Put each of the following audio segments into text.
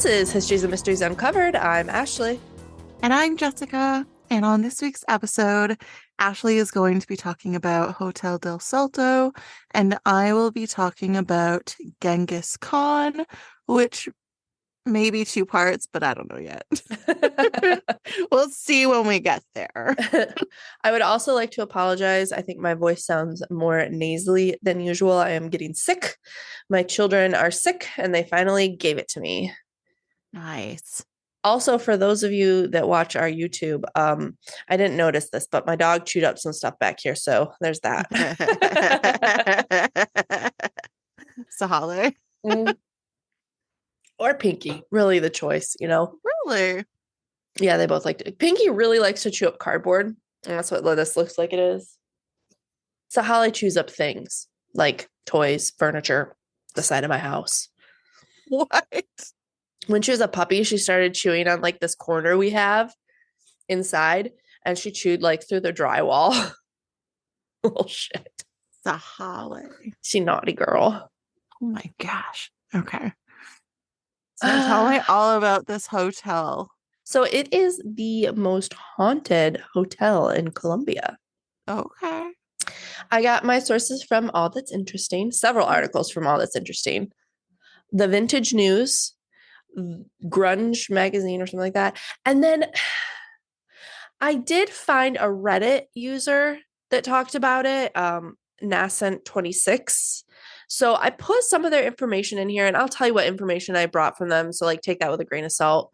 This is Histories and Mysteries Uncovered. I'm Ashley. And I'm Jessica. And on this week's episode, Ashley is going to be talking about Hotel Del Salto, and I will be talking about Genghis Khan, which may be two parts, but I don't know yet. We'll see when we get there. I would also like to apologize. I think my voice sounds more nasally than usual. I am getting sick. My children are sick, and they finally gave it to me. Nice. Also, for those of you that watch our YouTube, I didn't notice this, but my dog chewed up some stuff back here, so there's that. Sahale. Or Pinky, really the choice, you know? Really? Yeah, they both like to. Pinky really likes to chew up cardboard, and that's what this looks like it is. Sahale chews up things like toys, furniture, the side of my house. What? When she was a puppy, she started chewing on like this corner we have inside, and she chewed like through the drywall. Oh shit. Sahale. She naughty girl. Oh my gosh. Okay. So tell me all about this hotel. So it is the most haunted hotel in Colombia. Okay. I got my sources from All That's Interesting, several articles from All That's Interesting, the Vintage News, Grunge magazine or something like that. And then I did find a Reddit user that talked about it, Nascent26. So I put some of their information in here, and I'll tell you what information I brought from them. So like take that with a grain of salt,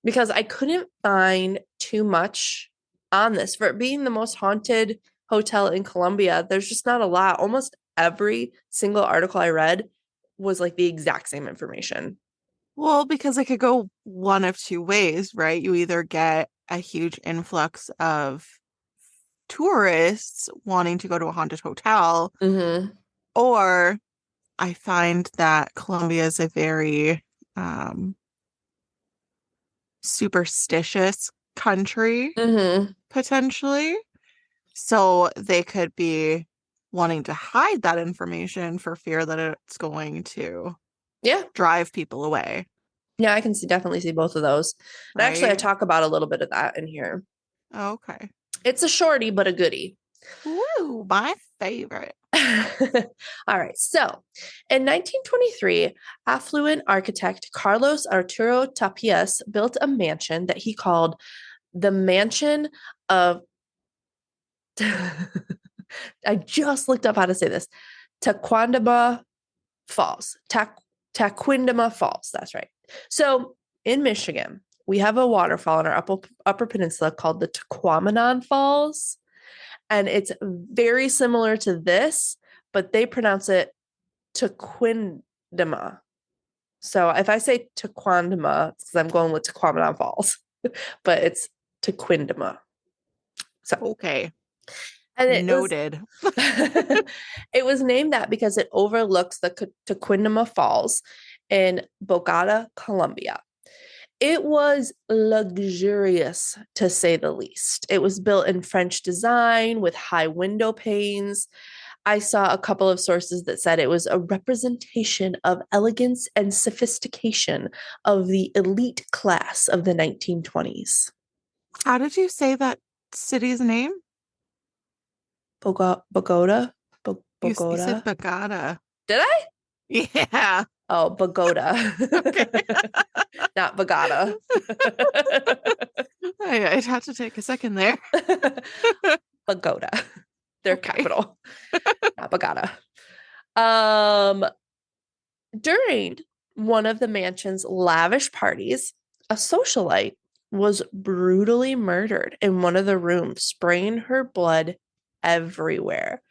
because I couldn't find too much on this. For it being the most haunted hotel in Colombia, there's just not a lot. Almost every single article I read was like the exact same information. Well, because it could go one of two ways, right? You either get a huge influx of tourists wanting to go to a haunted hotel, or I find that Colombia is a very superstitious country, potentially. So they could be wanting to hide that information for fear that it's going to drive people away. Yeah, I can definitely see both of those. And right? Actually, I talk about a little bit of that in here. Oh, okay. It's a shorty, but a goodie. Woo, my favorite. All right. So in 1923, affluent architect Carlos Arturo Tapias built a mansion that he called the Mansion of I just looked up how to say this. Tequendama Falls. Tequendama Falls. That's right. So in Michigan, we have a waterfall in our upper peninsula called the Tequamanon Falls. And it's very similar to this, but they pronounce it Tequendama. So if I say Tequendama, it's because I'm going with Tequamanon Falls, but it's Tequendama. So okay. And it noted. It was named that because it overlooks the Tequendama Falls in Bogota, Colombia. It was luxurious, to say the least. It was built in French design with high window panes. I saw a couple of sources that said it was a representation of elegance and sophistication of the elite class of the 1920s. How did you say that city's name? Bogota? You said Bogota. Did I? Yeah. Oh, Bogota. Okay. Not Bogota. I'd have to take a second there. Bogota. Their capital. Not Bogota. During one of the mansion's lavish parties, a socialite was brutally murdered in one of the rooms, spraying her blood everywhere.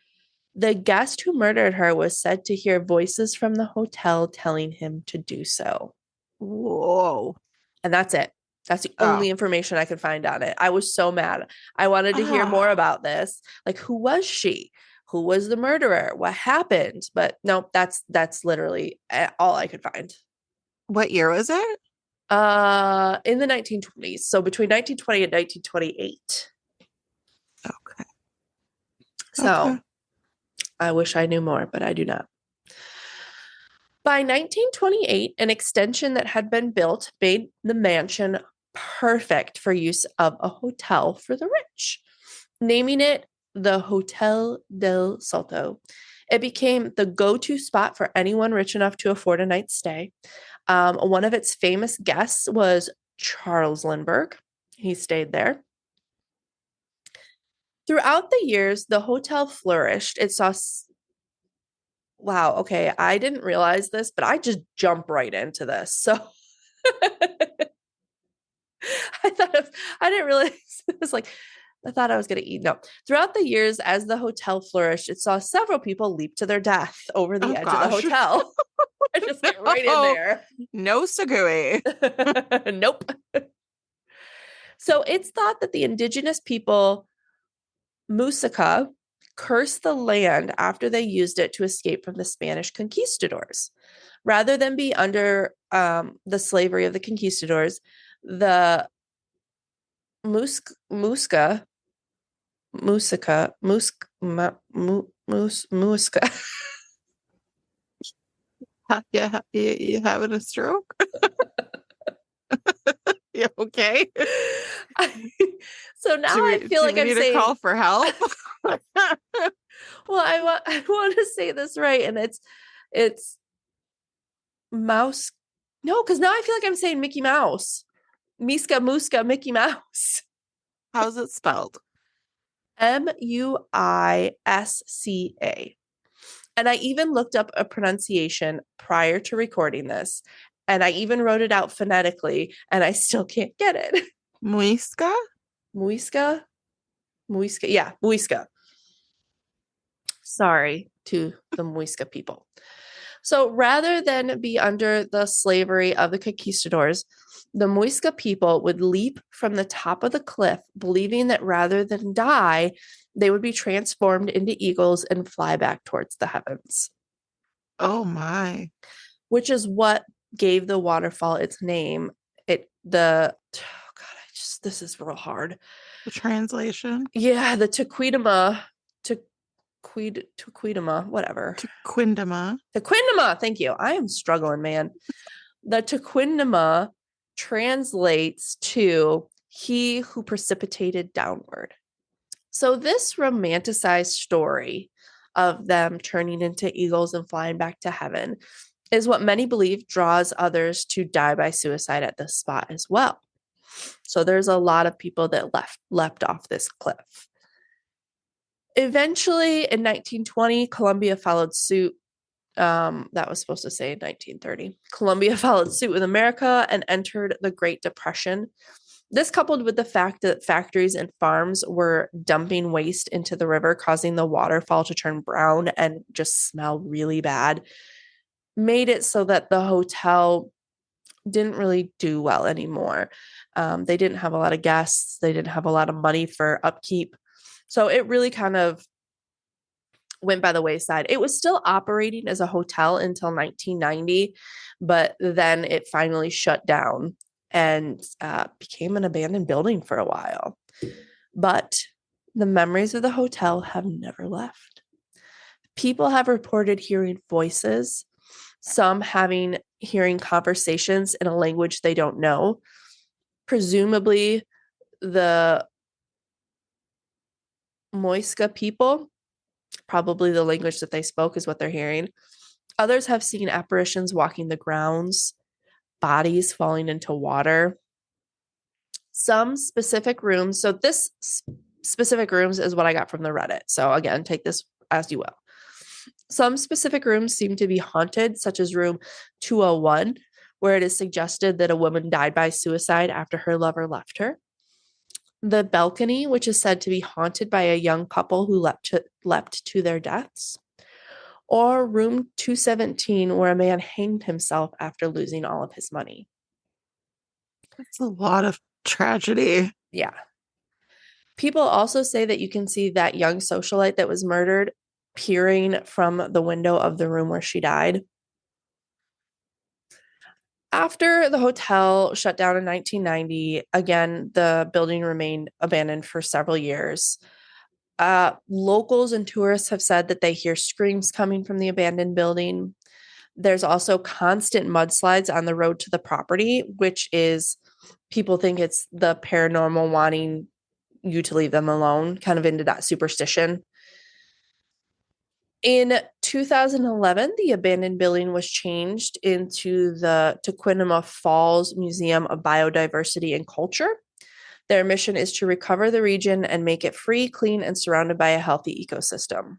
The guest who murdered her was said to hear voices from the hotel telling him to do so. Whoa. And that's it. That's the only information I could find on it. I was so mad. I wanted to hear more about this. Like, who was she? Who was the murderer? What happened? But no, that's literally all I could find. What year was it? In the 1920s. So between 1920 and 1928. Okay. So I wish I knew more, but I do not. By 1928, an extension that had been built made the mansion perfect for use of a hotel for the rich, naming it the Hotel del Salto. It became the go-to spot for anyone rich enough to afford a night's stay. One of its famous guests was Charles Lindbergh. He stayed there. Throughout the years, the hotel flourished. It saw wow, okay, I didn't realize this, but I just jump right into this. So I didn't realize it was like I thought I was going to eat. No. Throughout the years, as the hotel flourished, it saw several people leap to their death over the Oh edge of the gosh. hotel. I just get right in Oh, there. no sagui. Nope. So it's thought that the indigenous people, Muisca, cursed the land after they used it to escape from the Spanish conquistadors. Rather than be under the slavery of the conquistadors, the Muisca Musica, Musca. Yeah, you having a stroke? Yeah, okay. So now Do I we feel do like we I'm need to saying, call for help? well, I want to say this right, and it's mouse. No, because now I feel like I'm saying Mickey Mouse. Miska Muska Mickey Mouse. How's it spelled? Muisca. And I even looked up a pronunciation prior to recording this. And I even wrote it out phonetically, and I still can't get it. Muisca? Muisca? Muisca? Yeah, Muisca. Sorry to the Muisca people. So rather than be under the slavery of the conquistadors, the Muisca people would leap from the top of the cliff, believing that rather than die, they would be transformed into eagles and fly back towards the heavens. Oh my. Which is what gave the waterfall its name. Oh God, this is real hard. The translation? Yeah, the Tequidama, whatever. Tequindama. Tequindama, thank you. I am struggling, man. The Tequindama translates to he who precipitated downward. So this romanticized story of them turning into eagles and flying back to heaven is what many believe draws others to die by suicide at this spot as well. So there's a lot of people that leapt off this cliff. Eventually, in 1920, Colombia followed suit. That was supposed to say 1930. Colombia followed suit with America and entered the Great Depression. This, coupled with the fact that factories and farms were dumping waste into the river, causing the waterfall to turn brown and just smell really bad, made it so that the hotel didn't really do well anymore. They didn't have a lot of guests. They didn't have a lot of money for upkeep. So it really kind of went by the wayside. It was still operating as a hotel until 1990, but then it finally shut down and became an abandoned building for a while. But the memories of the hotel have never left. People have reported hearing voices, some hearing conversations in a language they don't know. Presumably, the Muisca people, probably the language that they spoke is what they're hearing. Others have seen apparitions walking the grounds, bodies falling into water. Some specific rooms, so this specific rooms is what I got from the Reddit. So again, take this as you will. Some specific rooms seem to be haunted, such as room 201, where it is suggested that a woman died by suicide after her lover left her. The balcony, which is said to be haunted by a young couple who leapt to their deaths. Or room 217, where a man hanged himself after losing all of his money. That's a lot of tragedy. Yeah. People also say that you can see that young socialite that was murdered peering from the window of the room where she died. After the hotel shut down in 1990, again, the building remained abandoned for several years. Locals and tourists have said that they hear screams coming from the abandoned building. There's also constant mudslides on the road to the property, which is people think it's the paranormal wanting you to leave them alone, kind of into that superstition. In 2011, the abandoned building was changed into the Tequendama Falls Museum of Biodiversity and Culture. Their mission is to recover the region and make it free, clean, and surrounded by a healthy ecosystem.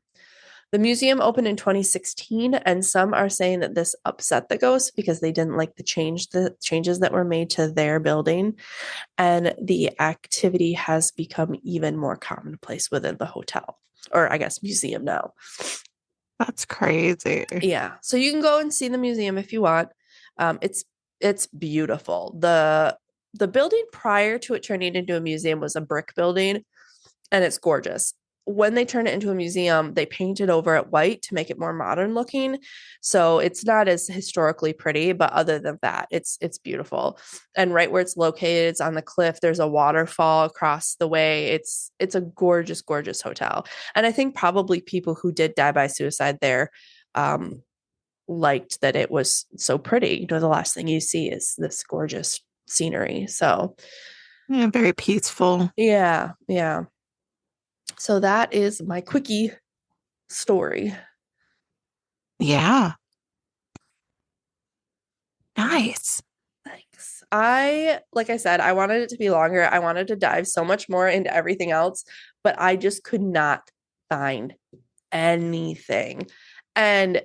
The museum opened in 2016, and some are saying that this upset the ghosts because they didn't like the changes that were made to their building, and the activity has become even more commonplace within the hotel, or I guess museum now. That's crazy. Yeah, so you can go and see the museum if you want. It's beautiful. The building prior to it turning into a museum was a brick building, and it's gorgeous. When they turn it into a museum, they paint it over it white to make it more modern looking. So it's not as historically pretty, but other than that, it's beautiful. And right where it's located, it's on the cliff. There's a waterfall across the way. It's a gorgeous, gorgeous hotel. And I think probably people who did die by suicide there liked that it was so pretty. You know, the last thing you see is this gorgeous scenery. So Yeah, very peaceful. yeah, yeah. So that is my quickie story. Yeah. Nice. Thanks. Like I said, I wanted it to be longer. I wanted to dive so much more into everything else, but I just could not find anything. And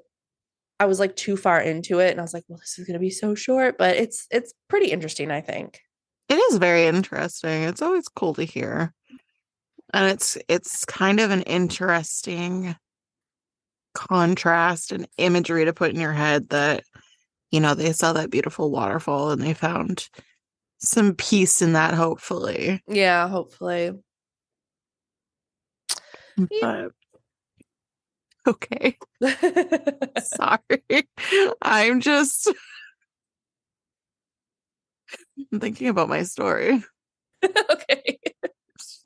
I was like too far into it, and I was like, well, this is going to be so short, but it's pretty interesting, I think. It is very interesting. It's always cool to hear. And it's kind of an interesting contrast and imagery to put in your head that, they saw that beautiful waterfall and they found some peace in that, hopefully. Yeah, hopefully. Yeah. But okay. Sorry. I'm thinking about my story. Okay.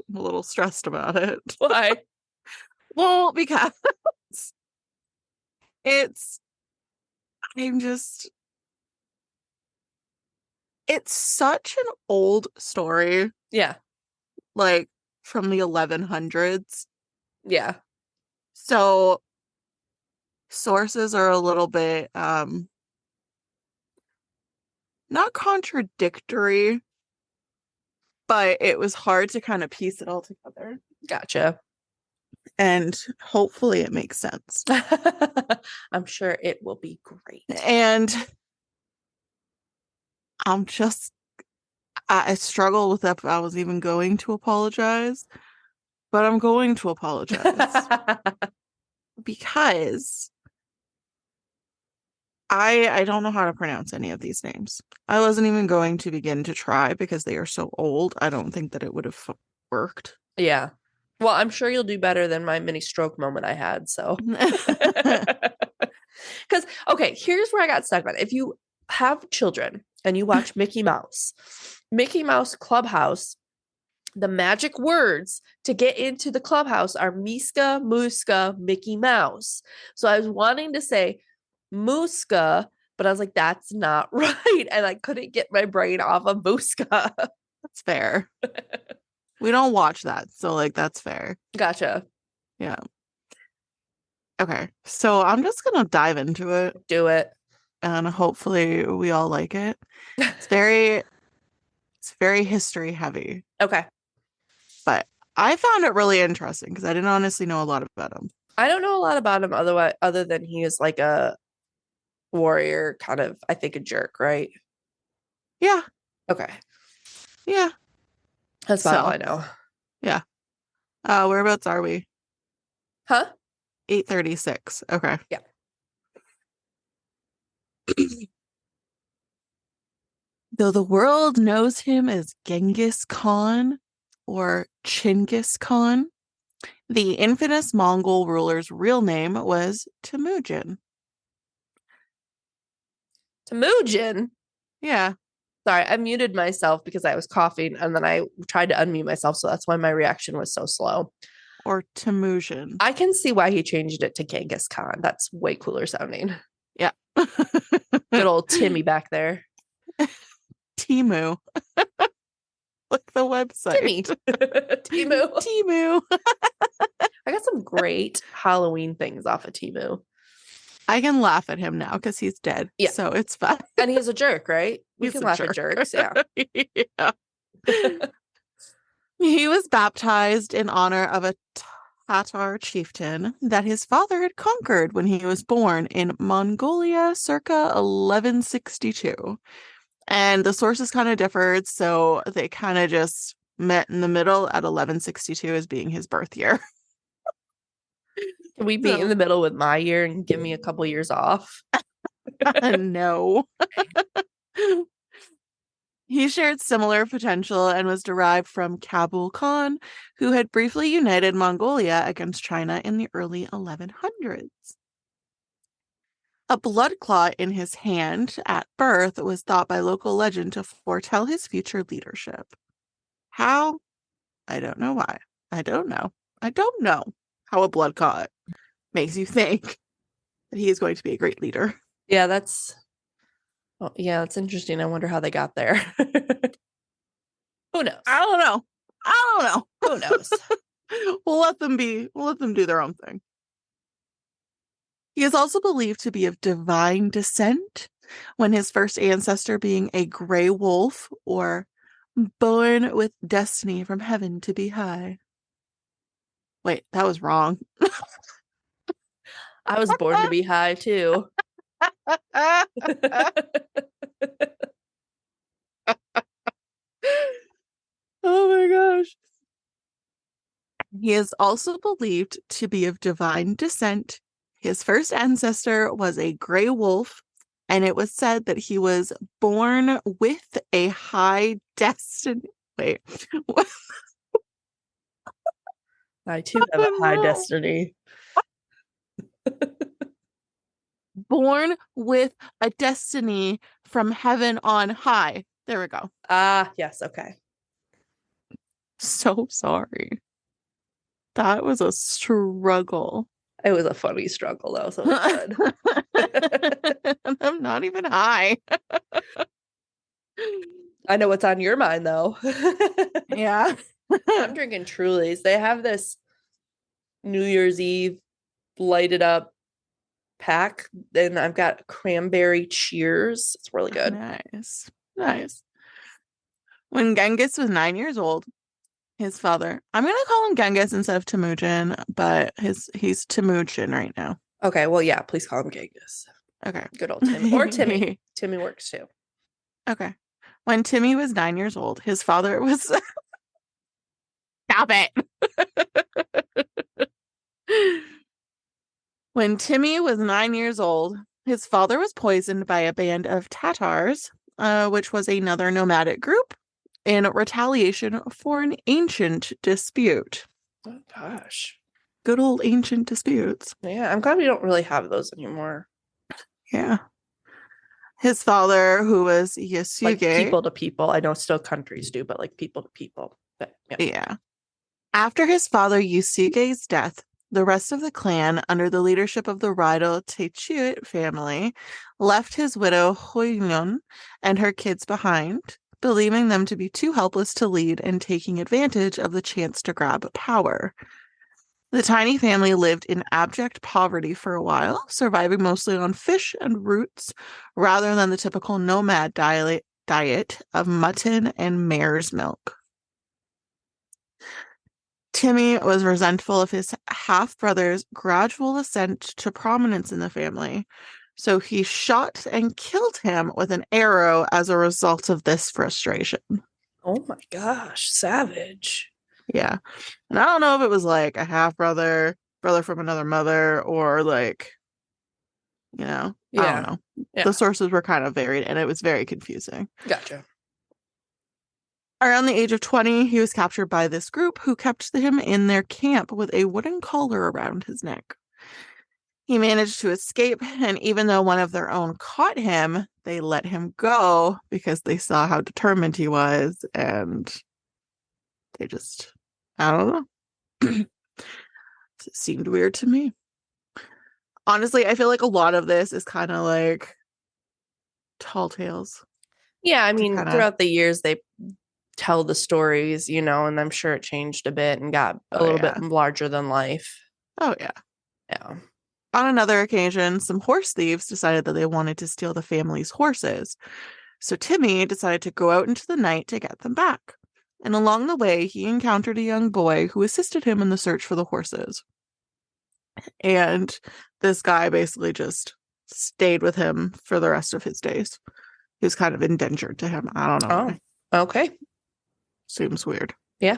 I'm a little stressed about it. Why? Well, because it's I'm just it's such an old story, Yeah. like from the 1100s. Yeah. So sources are a little bit not contradictory, but it was hard to kind of piece it all together. Gotcha. And hopefully it makes sense. I'm sure it will be great. And I struggle with if I was even going to apologize, but I'm going to apologize because I don't know how to pronounce any of these names. I wasn't even going to begin to try because they are so old. I don't think that it would have worked. Yeah. Well, I'm sure you'll do better than my mini stroke moment I had. So, because, okay, here's where I got stuck on. If you have children and you watch Mickey Mouse Clubhouse, the magic words to get into the clubhouse are Miska, Muska, Mickey Mouse. So I was wanting to say Muska, but I was like, that's not right. And I couldn't get my brain off of Muska. That's fair. We don't watch that, so like that's fair. Gotcha. Yeah. Okay, so I'm just gonna dive into it. Do it. And hopefully we all like it. It's very history heavy. Okay. But I found it really interesting because I didn't honestly know a lot about him. I don't know a lot about him other than he is like a warrior, kind of, I think, a jerk, right? Yeah. Okay. Yeah. That's about all I know. Yeah. Whereabouts are we? Huh? 8:36. Okay. Yeah. Though the world knows him as Genghis Khan or Chinggis Khan, the infamous Mongol ruler's real name was Temujin. Temujin? Yeah. Sorry, I muted myself because I was coughing and then I tried to unmute myself. So that's why my reaction was so slow. Or Temujin. I can see why he changed it to Genghis Khan. That's way cooler sounding. Yeah. Good old Timmy back there. Timu. Look the Timmy. website. Timu. Timu. I got some great Halloween things off of Timu. I can laugh at him now because he's dead. Yeah. So it's fine. And he's a jerk, right? We He's can a laugh jerk. at jerks. Yeah. Yeah. He was baptized in honor of a Tatar chieftain that his father had conquered when he was born in Mongolia circa 1162. And the sources kind of differed, so they kind of just met in the middle at 1162 as being his birth year. Can we meet in So, the middle with my year and give me a couple years off? no. He shared similar potential and was derived from Kabul Khan, who had briefly united Mongolia against China in the early 1100s. A blood clot in his hand at birth was thought by local legend to foretell his future leadership. How? I don't know why. I don't know. I don't know how a blood clot makes you think that he is going to be a great leader. Yeah, that's interesting. I wonder how they got there. Who knows? I don't know. I don't know. Who knows? We'll let them do their own thing. He is also believed to be of divine descent, when his first ancestor being a gray wolf or born with destiny from heaven to be high. Wait, that was wrong. I was born to be high too. Oh my gosh. He is also believed to be of divine descent. His first ancestor was a gray wolf, and it was said that he was born with a high destiny. Wait. I too have a high destiny. Born with a destiny from heaven on high. There we go. Ah, yes, okay. So sorry. That was a struggle. It was a funny struggle though, so it's good. I'm not even high. I know what's on your mind though. Yeah. I'm drinking Trulies. They have this New Year's Eve lighted up pack, and I've got cranberry cheers. It's really good. Nice. Nice. When Genghis was 9 years old, his father, I'm going to call him Genghis instead of Temujin, but he's Temujin right now. Okay, well, yeah, please call him Genghis. Okay. Good old Timmy. Or Timmy. Timmy works too. Okay. When Timmy was 9 years old, his father was... Stop it! When Timmy was 9 years old, his father was poisoned by a band of Tatars, which was another nomadic group, in retaliation for an ancient dispute. Oh, gosh. Good old ancient disputes. Yeah, I'm glad we don't really have those anymore. Yeah. His father, who was Yasuge. Like people to people. I know still countries do, but like people to people. But, yeah. After his father Yasuge's death, the rest of the clan, under the leadership of the Rido Techuit family, left his widow Hoynon and her kids behind, believing them to be too helpless to lead and taking advantage of the chance to grab power. The tiny family lived in abject poverty for a while, surviving mostly on fish and roots rather than the typical nomad diet of mutton and mare's milk. Timmy was resentful of his half-brother's gradual ascent to prominence in the family, so he shot and killed him with an arrow as a result of this frustration. Oh my gosh, savage. Yeah. And I don't know if it was like a half-brother, brother from another mother, or like, I don't know. Yeah. The sources were kind of varied, and it was very confusing. Gotcha. Around the age of 20, he was captured by this group who kept him in their camp with a wooden collar around his neck. He managed to escape, and even though one of their own caught him, they let him go because they saw how determined he was, and they just, I don't know. It seemed weird to me. Honestly, I feel like a lot of this is kind of like tall tales Yeah, I to mean, kind of, throughout the years, they tell the stories, and I'm sure it changed a bit and got a oh little bit yeah. larger than life. Oh yeah. Yeah. On another occasion, some horse thieves decided that they wanted to steal the family's horses. So Timmy decided to go out into the night to get them back. And along the way, he encountered a young boy who assisted him in the search for the horses. And this guy basically just stayed with him for the rest of his days. He was kind of indentured to him. I don't know Oh, why. okay. Seems weird. Yeah.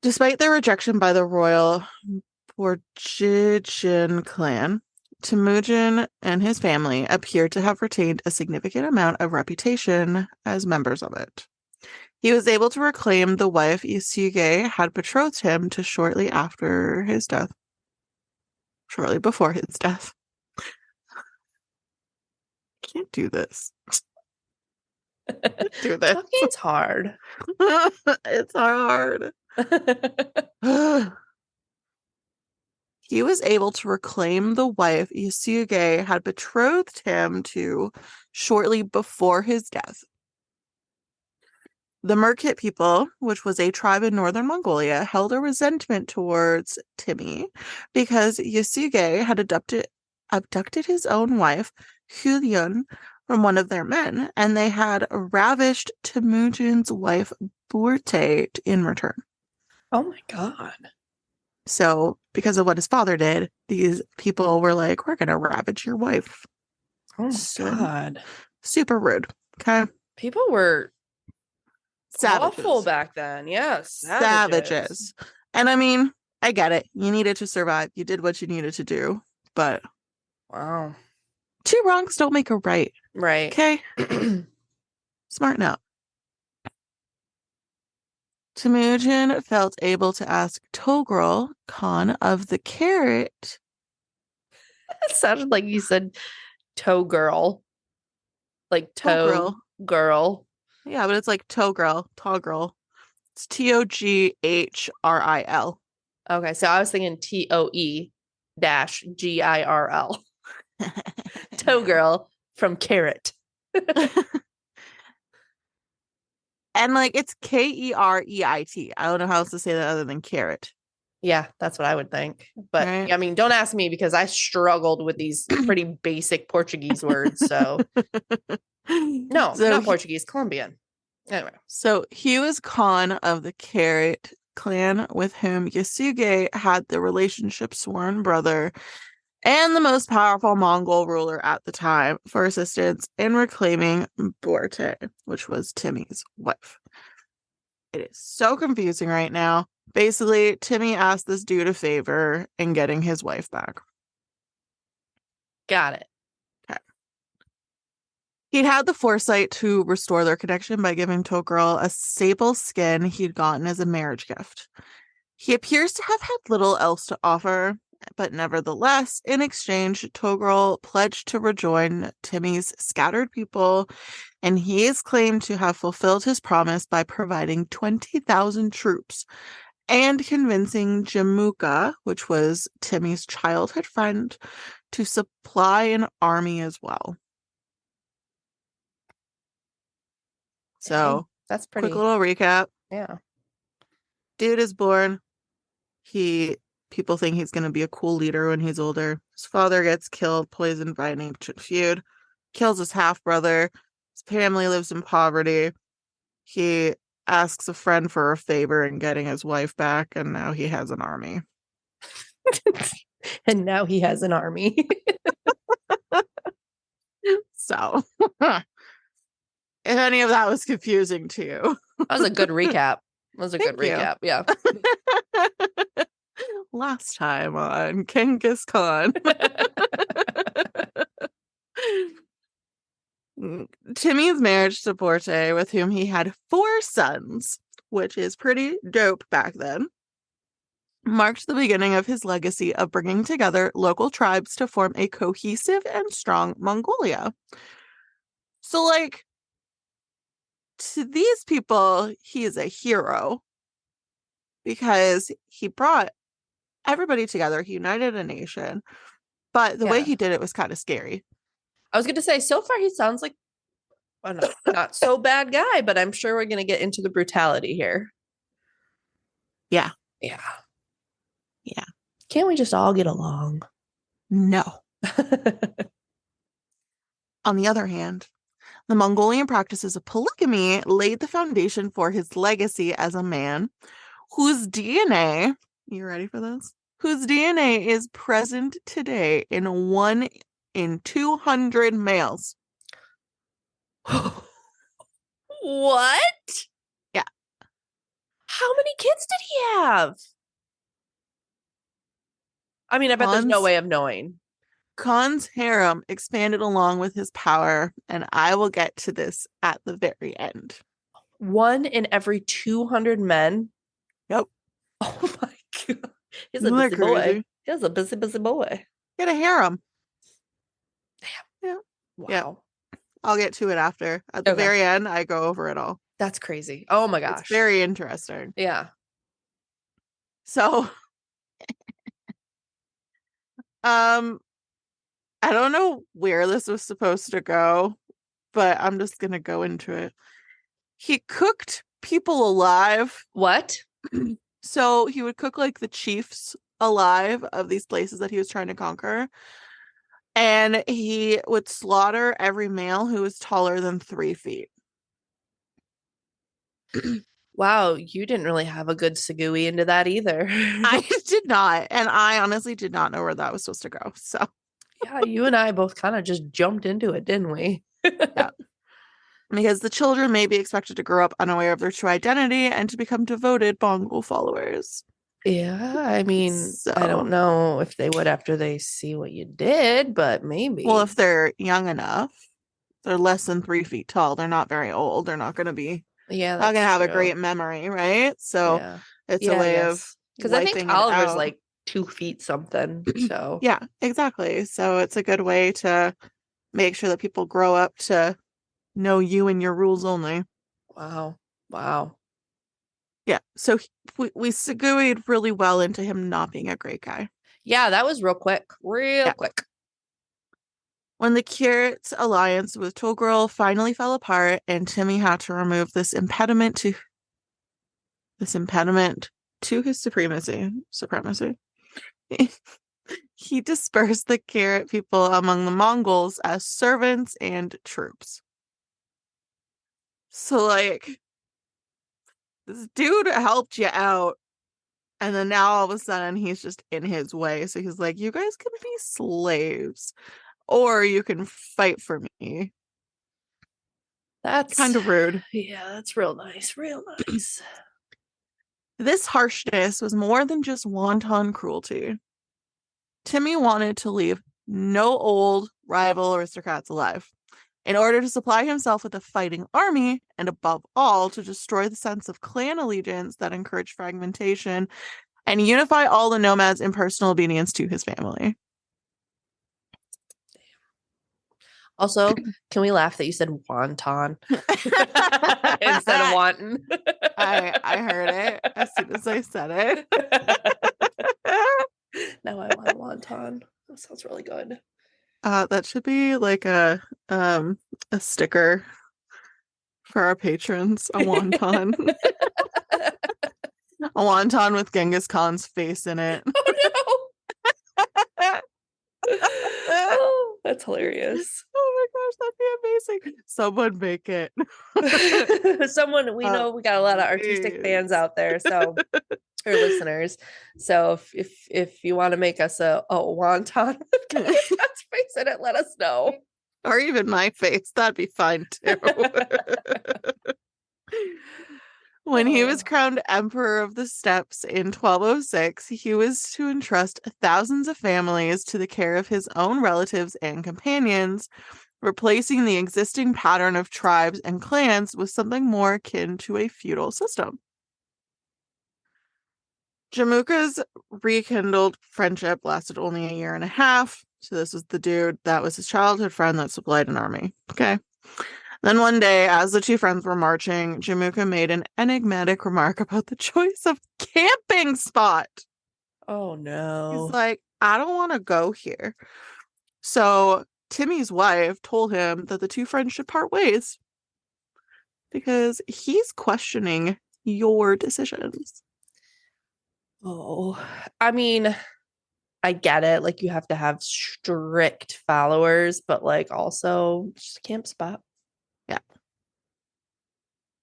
Despite their rejection by the royal Porjigin clan, Temujin and his family appear to have retained a significant amount of reputation as members of it. He was able to reclaim the wife Isuge had betrothed him to shortly before his death. I can't do this. Do this. Talking's hard. It's hard. He was able to reclaim the wife Isuge had betrothed him to shortly before his death. The Merkit people, which was a tribe in northern Mongolia, held a resentment towards Timmy because Yasuge had abducted his own wife, Hulyun, from one of their men, and they had ravished Temujin's wife, Burte, in return. Oh my God. So, because of what his father did, these people were like, we're going to ravage your wife. Oh my So, God. super rude. Okay. People were awful Savages. back then. Yes. Savages. And I mean, I get it. You needed to survive. You did what you needed to do. But Wow. two wrongs don't make a right. Right. Okay? Smarten up. Temujin felt able to ask Togrul Khan of the Carrot. It sounded like you said toe girl. Like toe Togrul. girl. Yeah, but it's like Togrul. It's Toghril. Okay, so I was thinking TOE dash GIRL. Toe girl from Carrot. And like it's Kereit. I don't know how else to say that other than carrot. Yeah, that's what I would think. But Right? I mean, don't ask me because I struggled with these pretty basic Portuguese words. So no, So not Portuguese, Colombian. Anyway. So he was Khan of the Carrot clan, with whom Yasuge had the relationship sworn brother and the most powerful Mongol ruler at the time, for assistance in reclaiming Borte, which was Timmy's wife. It is so confusing right now. Basically, Timmy asked this dude a favor in getting his wife back. Got it. Okay. He'd had the foresight to restore their connection by giving Togrul a sable skin he'd gotten as a marriage gift. He appears to have had little else to offer, but nevertheless, in exchange, Togrul pledged to rejoin Timmy's scattered people, and he is claimed to have fulfilled his promise by providing 20,000 troops and convincing Jamuka, which was Timmy's childhood friend, to supply an army as well. So, that's quick pretty. little recap. Yeah. Dude is born. People think he's going to be a cool leader when he's older. His father gets killed, poisoned by an ancient feud. Kills his half brother. His family lives in poverty. He asks a friend for a favor in getting his wife back, and now he has an army. And now he has an army. So, if any of that was confusing to you, That was a good recap. That was a good Thank you. recap. Yeah. Last time on Genghis Khan. Timmy's marriage to Borte, with whom he had 4 sons, which is pretty dope back then, marked the beginning of his legacy of bringing together local tribes to form a cohesive and strong Mongolia. So, like, to these people, he is a hero because he brought everybody together. He united a nation. But the way he did it was kind of scary. I was going to say, so far he sounds like not so bad guy, but I'm sure we're going to get into the brutality here. Yeah. Yeah. Yeah. Can't we just all get along? No. On the other hand, the Mongolian practices of polygamy laid the foundation for his legacy as a man whose DNA, you ready for this? Whose DNA is present today in 1 in 200 males. What? Yeah. How many kids did he have? I mean, I bet there's no way of knowing. Khan's harem expanded along with his power, and I will get to this at the very end. 1 in every 200 men? Yep. Oh my God. He's Isn't a busy that crazy? boy. He's a busy, busy boy. He had a harem. Damn. Yeah. Wow. Yeah. I'll get to it after. At the very end, I go over it all. That's crazy. Oh my gosh. It's very interesting. Yeah. So, I don't know where this was supposed to go, but I'm just going to go into it. He cooked people alive. What? So he would cook like the chiefs alive of these places that he was trying to conquer. And he would slaughter every male who was taller than 3 feet. Wow, you didn't really have a good segue into that either. I did not. And I honestly did not know where that was supposed to go. So yeah, you and I both kind of just jumped into it, didn't we? yeah. Because the children may be expected to grow up unaware of their true identity and to become devoted Mongol followers. Yeah, I mean, I don't know if they would after they see what you did, but maybe. Well, if they're young enough, they're less than 3 feet tall. They're not very old. They're not going to be, not going to have a great memory, right? So it's a way of because I think Oliver's like 2 feet something. So yeah, exactly. So it's a good way to make sure that people grow up to know you and your rules only. Wow. Yeah. So we segued really well into him not being a great guy. Yeah, that was real quick. Quick. When the curate's alliance with Togrul finally fell apart and Timmy had to remove this impediment to his supremacy. He dispersed the Carrot people among the Mongols as servants and troops. So, like, this dude helped you out, and then now all of a sudden he's just in his way. So he's like, you guys can be slaves, or you can fight for me. That's kind of rude. Yeah, that's real nice. This harshness was more than just wanton cruelty. Timmy wanted to leave no old rival aristocrats alive in order to supply himself with a fighting army and, above all, to destroy the sense of clan allegiance that encouraged fragmentation and unify all the nomads in personal obedience to his family. Also, can we laugh that you said wonton instead of wanton? I heard it as soon as I said it. Now I want wonton. That sounds really good. That should be like a sticker for our patrons. A wonton. A wonton with Genghis Khan's face in it. Oh no. Oh, that's hilarious. Oh my gosh, that'd be amazing. Someone make it. Someone, we know we got a lot of artistic fans out there, so or listeners. So if you want to make us a wonton with Genghis Khan's face in it, let us know. Or even my face. That'd be fine too. When he was crowned Emperor of the Steppes in 1206, he was to entrust thousands of families to the care of his own relatives and companions, replacing the existing pattern of tribes and clans with something more akin to a feudal system. Jamuka's rekindled friendship lasted only a year and a half. So this was the dude that was his childhood friend that supplied an army. Okay. Then one day, as the two friends were marching, Jamuka made an enigmatic remark about the choice of camping spot. Oh He's no. like, I don't want to go here. So Timmy's wife told him that the two friends should part ways because he's questioning your decisions. Oh, I mean, I get it. Like you have to have strict followers, but like also just a camp spot. Yeah.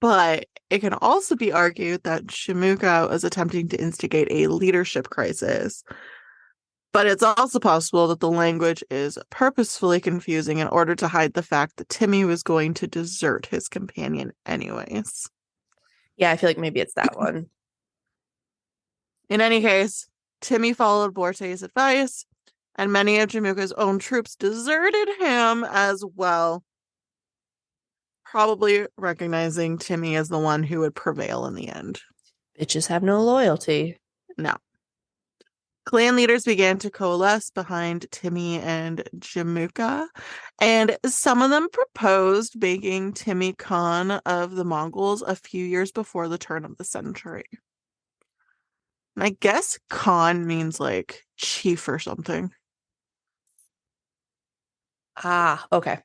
But it can also be argued that Shimuka was attempting to instigate a leadership crisis. But it's also possible that the language is purposefully confusing in order to hide the fact that Timmy was going to desert his companion anyways. Yeah, I feel like maybe it's that one. In any case, Timmy followed Borte's advice, and many of Jamuka's own troops deserted him as well, probably recognizing Timmy as the one who would prevail in the end. Bitches have no loyalty. No. Clan leaders began to coalesce behind Timmy and Jamuka, and some of them proposed making Timmy Khan of the Mongols a few years before the turn of the century. And I guess Khan means like chief or something. Ah, okay.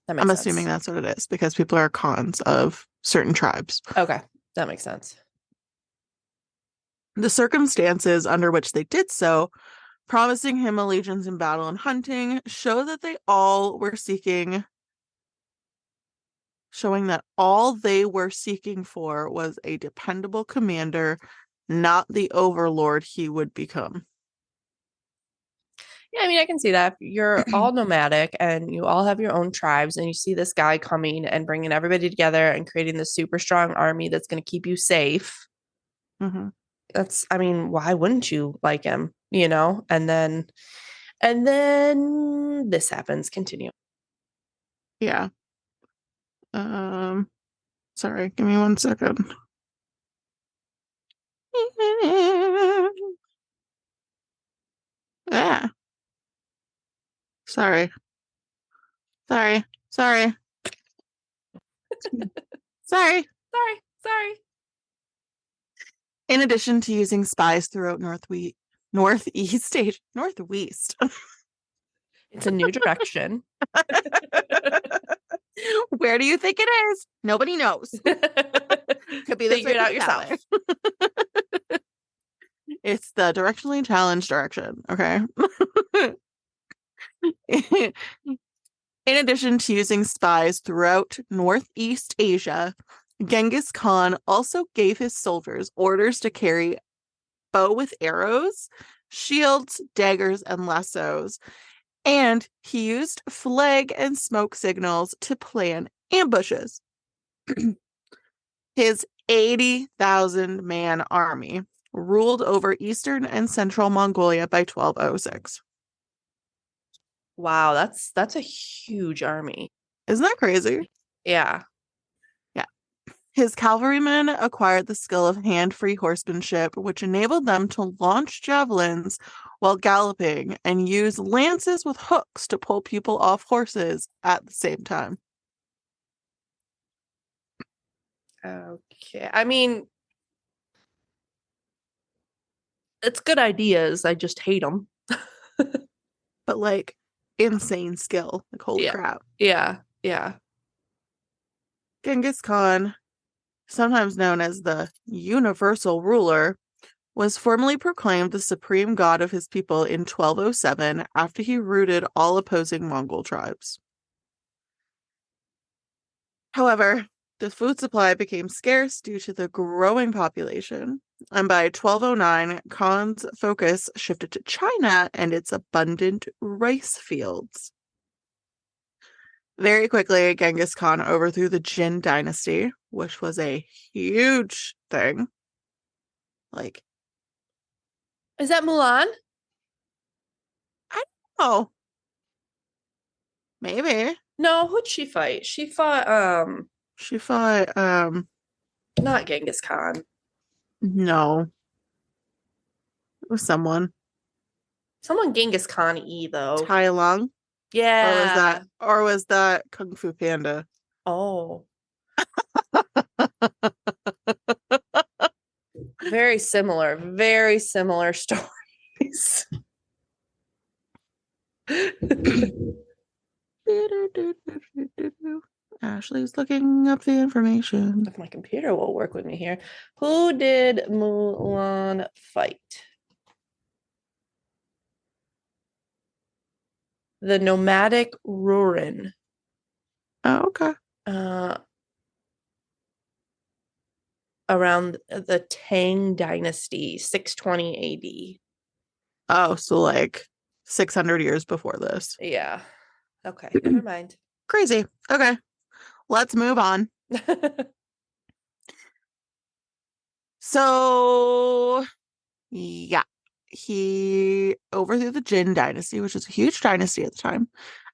That I'm makes assuming sense. that's what it is because people are Khans of certain tribes. Okay, that makes sense. The circumstances under which they did so, promising him allegiance in battle and hunting, show that they all were seeking showing that all they were seeking for was a dependable commander, not the overlord he would become. Yeah, I mean, I can see that. You're all nomadic and you all have your own tribes, and you see this guy coming and bringing everybody together and creating this super strong army that's going to keep you safe. Mm-hmm. That's, I mean, why wouldn't you like him, you know? And then this happens. Continue. Yeah. Um, sorry, give me 1 second. Yeah. Sorry. Sorry. Sorry. Sorry. Sorry. In addition to using spies throughout Northeast Asia, Northwest. It's a new direction. Where do you think it is? Nobody knows. Could be this Figure way, it could out be that yourself. way. It's the directionally challenged direction, okay? In addition to using spies throughout Northeast Asia, Genghis Khan also gave his soldiers orders to carry bow with arrows, shields, daggers, and lassos, and he used flag and smoke signals to plan ambushes. His 80,000 man army ruled over eastern and central Mongolia by 1206. Wow, that's a huge army. Isn't that crazy? Yeah. Yeah. His cavalrymen acquired the skill of hand-free horsemanship, which enabled them to launch javelins while galloping and use lances with hooks to pull people off horses at the same time. Okay. I mean, it's good ideas. I just hate them. But like insane skill. Like holy Yeah. crap. Yeah. Genghis Khan, sometimes known as the universal ruler, was formally proclaimed the supreme god of his people in 1207 after he routed all opposing Mongol tribes. However, the food supply became scarce due to the growing population, and by 1209, Khan's focus shifted to China and its abundant rice fields. Very quickly, Genghis Khan overthrew the Jin dynasty, which was a huge thing. Like, Is that Mulan? I don't know. Maybe. No, who'd she fight? She fought She fought, not Genghis Khan. no, it was someone. Someone Genghis Khan E though. Tai Lung? Yeah. Or was that Kung Fu Panda? Oh. Very similar. Very similar story. dynasties. Ashley's looking up the information. If my computer will work with me here. Who did Mulan fight? The nomadic Rurin. Oh, okay. Uh, around the Tang Dynasty, 620 AD. Oh, so like 600 years before this. Yeah. Okay, never mind. Crazy. Okay, let's move on. So, yeah, he overthrew the Jin dynasty, which was a huge dynasty at the time,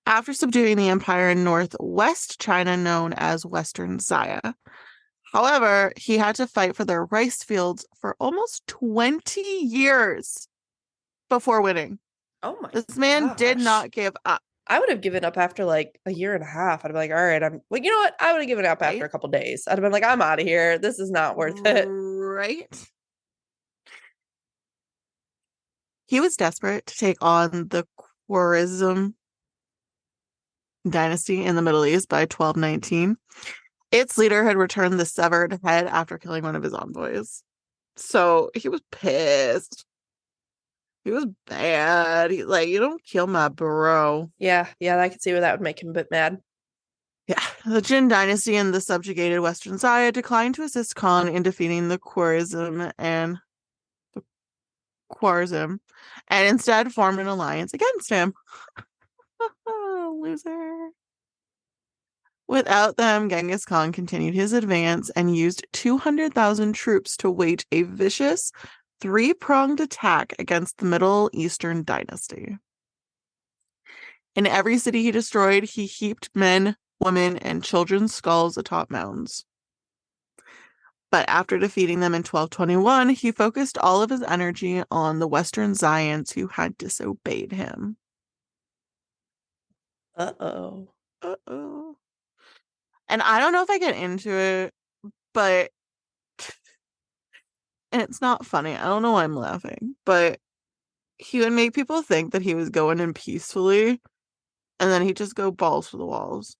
after subduing the empire in northwest China known as Western Xia. However, he had to fight for their rice fields for almost 20 years before winning. Oh my This man did gosh. not give up. I would have given up after like a year and a half. I'd be like, all right, I'm like, you know what? I would have given up after Right? a couple days. I'd have been like, I'm out of here. This is not worth it. Right? He was desperate to take on the Khwarezm dynasty in the Middle East by 1219. Its leader had returned the severed head after killing one of his envoys. So he was pissed. He was bad. He's like, you don't kill my bro. Yeah, I could see where that would make him a bit mad. Yeah, the Jin dynasty and the subjugated Western Xia declined to assist Khan in defeating the Khwarezm and instead formed an alliance against him. Oh, loser. Without them, Genghis Khan continued his advance and used 200,000 troops to wage a vicious, three-pronged attack against the Middle Eastern dynasty. In every city he destroyed, he heaped men, women, and children's skulls atop mounds. But after defeating them in 1221, he focused all of his energy on the Western Xians who had disobeyed him. Uh-oh. Uh-oh. And I don't know if I get into it, but and it's not funny. I don't know why I'm laughing, but he would make people think that he was going in peacefully, and then he'd just go balls to the walls.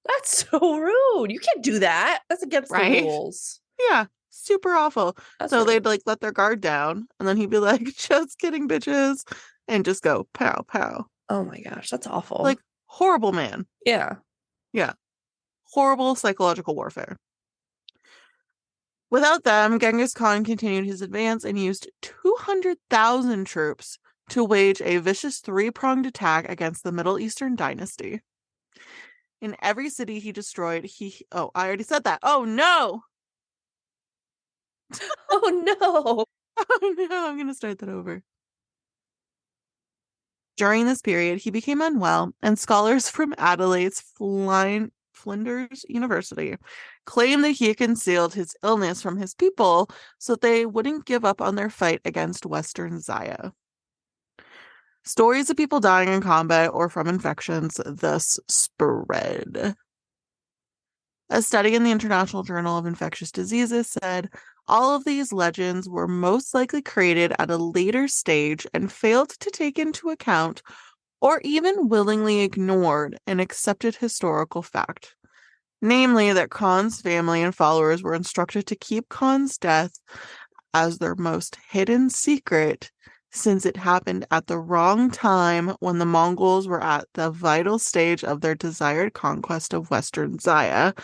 That's so rude. You can't do that. That's against the Right? rules. Yeah, super awful. That's So rude. they'd like let their guard down, and then he'd be like, just kidding, bitches, and just go pow, pow. Oh my gosh, that's awful. Like, horrible man. Yeah. Yeah. Horrible psychological warfare. Without them, Genghis Khan continued his advance and used 200,000 troops to wage a vicious three-pronged attack against the Middle Eastern dynasty. In every city he destroyed, oh, I already said that. Oh no! Oh no. Oh no, I'm going to start that over. During this period, he became unwell, and scholars from Adelaide's Flinders University claim that he concealed his illness from his people so that they wouldn't give up on their fight against Western Xia. Stories of people dying in combat or from infections thus spread. A study in the International Journal of Infectious Diseases said all of these legends were most likely created at a later stage and failed to take into account or even willingly ignored an accepted historical fact, namely that Khan's family and followers were instructed to keep Khan's death as their most hidden secret since it happened at the wrong time when the Mongols were at the vital stage of their desired conquest of Western Xia,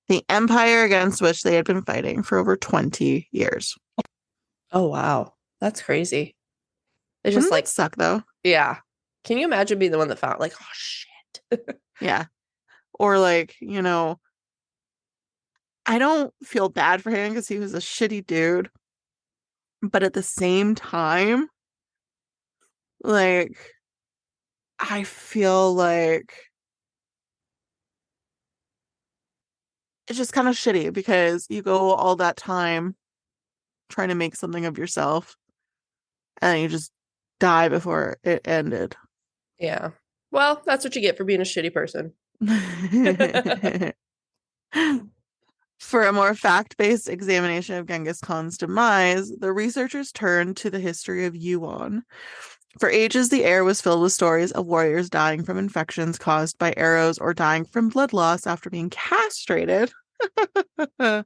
the empire against which they had been fighting for over 20 years. Oh wow. That's crazy. It's Wouldn't just like that suck though? yeah. Can you imagine being the one that found like, oh shit. Yeah. Or like, I don't feel bad for him because he was a shitty dude. But at the same time, like, I feel like it's just kind of shitty because you go all that time trying to make something of yourself and you just die before it ended. Yeah. Well, that's what you get for being a shitty person. For a more fact-based examination of Genghis Khan's demise, the researchers turned to the history of Yuan. For ages, the air was filled with stories of warriors dying from infections caused by arrows or dying from blood loss after being castrated. But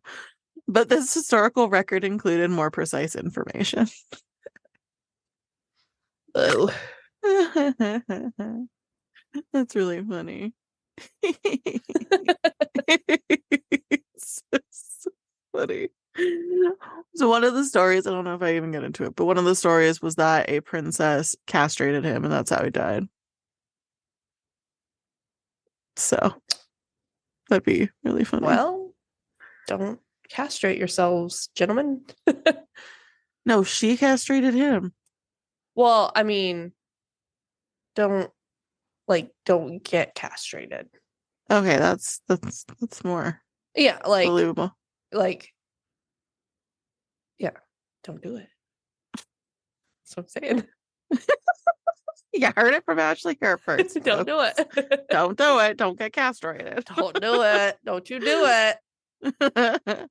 this historical record included more precise information. Oh. That's really funny. It's so funny. So one of the stories, I don't know if I even get into it, but one of the stories was that a princess castrated him and that's how he died. So that'd be really funny. Well, don't castrate yourselves, gentlemen. No, she castrated him. Well, I mean, don't don't get castrated. Okay, that's more Yeah, believable. like yeah, don't do it. That's what I'm saying. You heard it from Ashley here first. Don't do it. Don't do it. Don't get castrated. Don't do it. Don't you do it.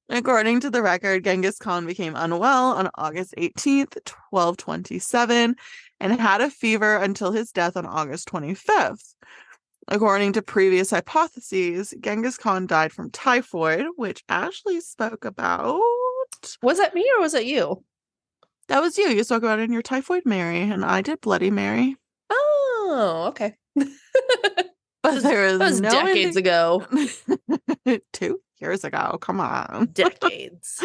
According to the record, Genghis Khan became unwell on August 18th, 1227, and had a fever until his death on August 25th. According to previous hypotheses, Genghis Khan died from typhoid, which Ashley spoke about. Was that me or was it you? That was you. You spoke about it in your Typhoid Mary, and I did Bloody Mary. Oh, okay. But there is That was no decades ago. 2 years ago. Come on. Decades.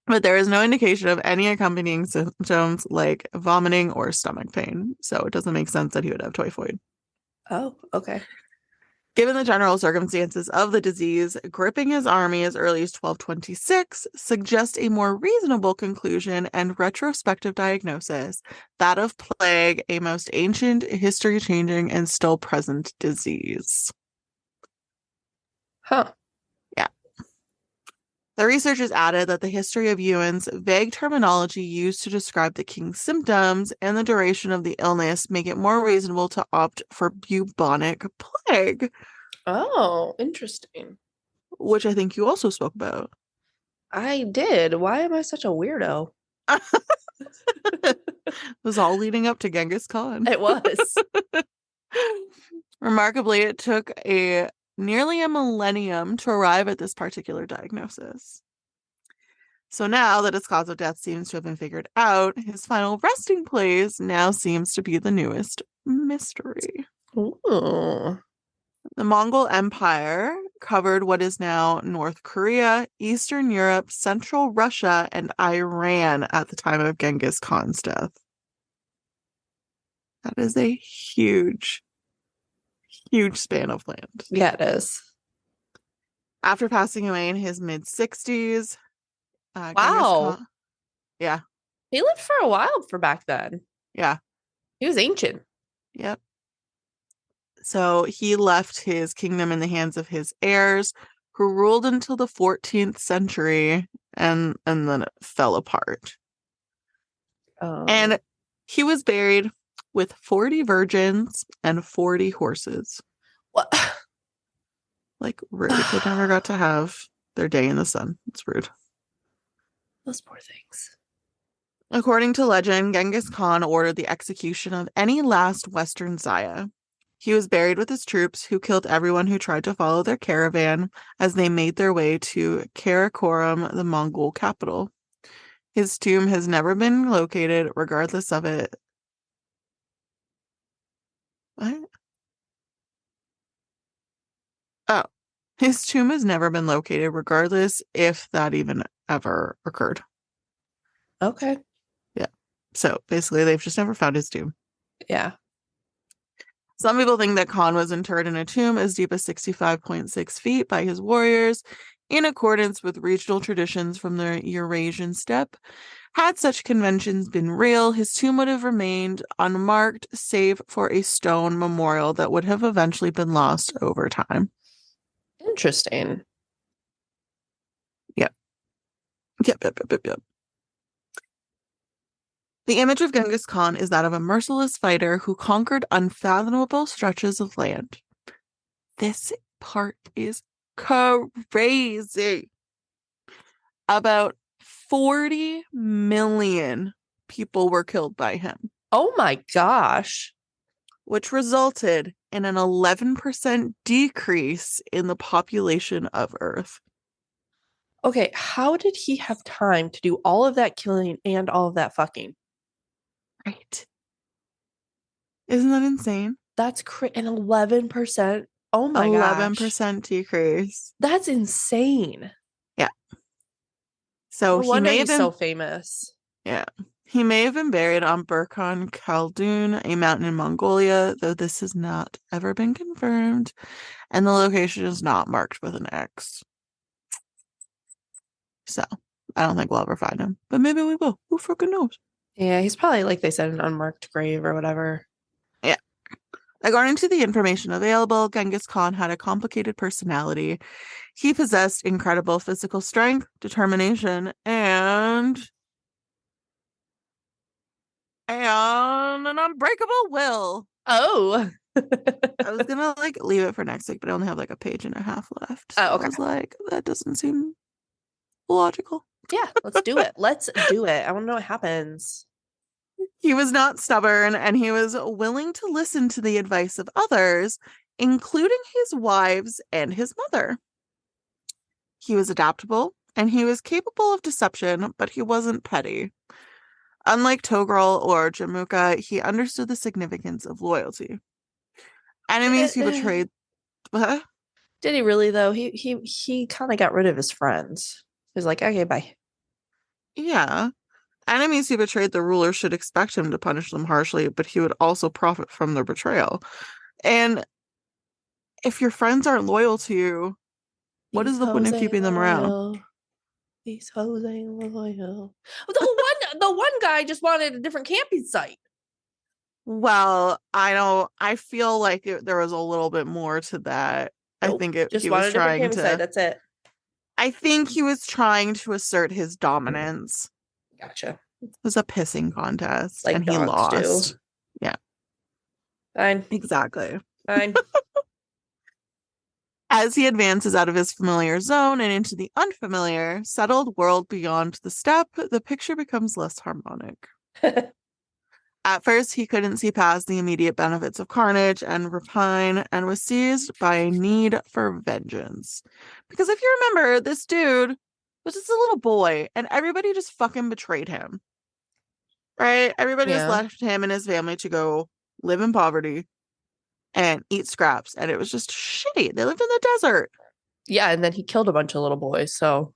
But there is no indication of any accompanying symptoms like vomiting or stomach pain. So it doesn't make sense that he would have typhoid. Oh, okay. Given the general circumstances of the disease, gripping his army as early as 1226 suggests a more reasonable conclusion and retrospective diagnosis, that of plague, a most ancient, history-changing, and still present disease. Huh. Yeah. The researchers added that the history of Yuan's vague terminology used to describe the king's symptoms and the duration of the illness make it more reasonable to opt for bubonic plague. Oh, interesting. Which I think you also spoke about. I did. Why am I such a weirdo? It was all leading up to Genghis Khan. It was. Remarkably, it took nearly a millennium to arrive at this particular diagnosis. So now that his cause of death seems to have been figured out, his final resting place now seems to be the newest mystery. Ooh. The Mongol Empire covered what is now North Korea, Eastern Europe, Central Russia, and Iran at the time of Genghis Khan's death. That is a huge, huge span of land. Yeah, it is. After passing away in his mid-60s, Wow. Genghis Khan... Yeah. He lived for a while for back then. Yeah. He was ancient. Yep. So he left his kingdom in the hands of his heirs, who ruled until the 14th century, and then it fell apart. And he was buried with 40 virgins and 40 horses. What? Like, rude. They never got to have their day in the sun. It's rude. Those poor things. According to legend, Genghis Khan ordered the execution of any last Western Zaya. He was buried with his troops, who killed everyone who tried to follow their caravan as they made their way to Karakorum, the Mongol capital. His tomb has never been located, regardless of it. What? Oh, his tomb has never been located, regardless if that even ever occurred. Okay. Yeah. So basically, they've just never found his tomb. Yeah. Some people think that Khan was interred in a tomb as deep as 65.6 feet by his warriors, in accordance with regional traditions from the Eurasian steppe. Had such conventions been real, his tomb would have remained unmarked, save for a stone memorial that would have eventually been lost over time. Interesting. Yep. Yep. The image of Genghis Khan is that of a merciless fighter who conquered unfathomable stretches of land. This part is crazy. About 40 million people were killed by him, Oh my gosh. which resulted in an 11% decrease in the population of Earth. Okay, how did he have time to do all of that killing and all of that fucking? Right. Isn't that insane? That's an 11%. Oh my gosh. 11% decrease. That's insane. Yeah. So No he wonder may have he's been, so famous. yeah, he may have been buried on Burkhan Khaldun, a mountain in Mongolia, though this has not ever been confirmed, and the location is not marked with an X. So I don't think we'll ever find him, but maybe we will. Who freaking knows? Yeah, he's probably, like they said, an unmarked grave or whatever. Yeah. According to the information available, Genghis Khan had a complicated personality. He possessed incredible physical strength, determination, and an unbreakable will. Oh. I was gonna leave it for next week, but I only have a page and a half left. So Oh, okay. I was like, that doesn't seem logical. Yeah, let's do it. Let's do it. I want to know what happens. He was not stubborn, and he was willing to listen to the advice of others, including his wives and his mother. He was adaptable, and he was capable of deception, but he wasn't petty. Unlike Togrul or Jamuka, he understood the significance of loyalty. Enemies who betrayed... What? Did he really though? He kind of got rid of his friends. He was like, okay, bye. Yeah. Enemies who betrayed the ruler should expect him to punish them harshly, but he would also profit from their betrayal. And if your friends aren't loyal to you, what is the point of keeping them around? These hoes ain't loyal. The one guy just wanted a different camping site. Well, I feel like there was a little bit more to that. Nope, I think just he wanted was a different trying camping site. That's it. I think he was trying to assert his dominance. Gotcha. It was a pissing contest, Like and he dogs do. lost. Yeah. Fine. Exactly. Fine. As he advances out of his familiar zone and into the unfamiliar, settled world beyond the steppe, the picture becomes less harmonic. At first, he couldn't see past the immediate benefits of carnage and rapine and was seized by a need for vengeance. Because if you remember, this dude was just a little boy and everybody just fucking betrayed him. Right? Everybody just left him and his family to go live in poverty and eat scraps. And it was just shitty. They lived in the desert. Yeah, and then he killed a bunch of little boys, so.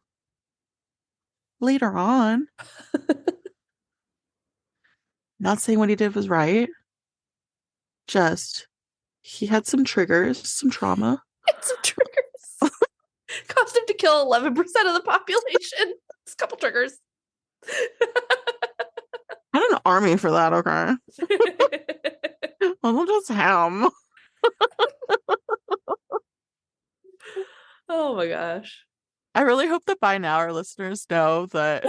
Later on. Not saying what he did was right. Just, he had some triggers, some trauma. Some triggers. Caused him to kill 11% of the population. It's a couple triggers. I had an army for that, okay? Wasn't just him. Oh my gosh. I really hope that by now our listeners know that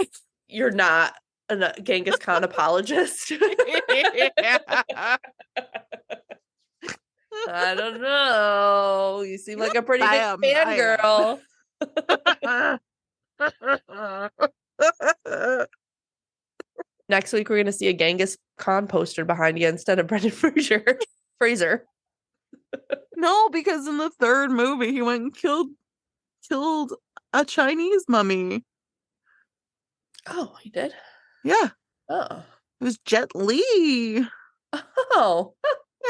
you're not a Genghis Khan apologist. I don't know. You seem like a pretty big fangirl. Next week, we're going to see a Genghis Khan poster behind you instead of Brendan Fraser. No, because in the third movie, he went and killed a Chinese mummy. Oh, he did? Yeah. Oh. It was Jet Li. Oh.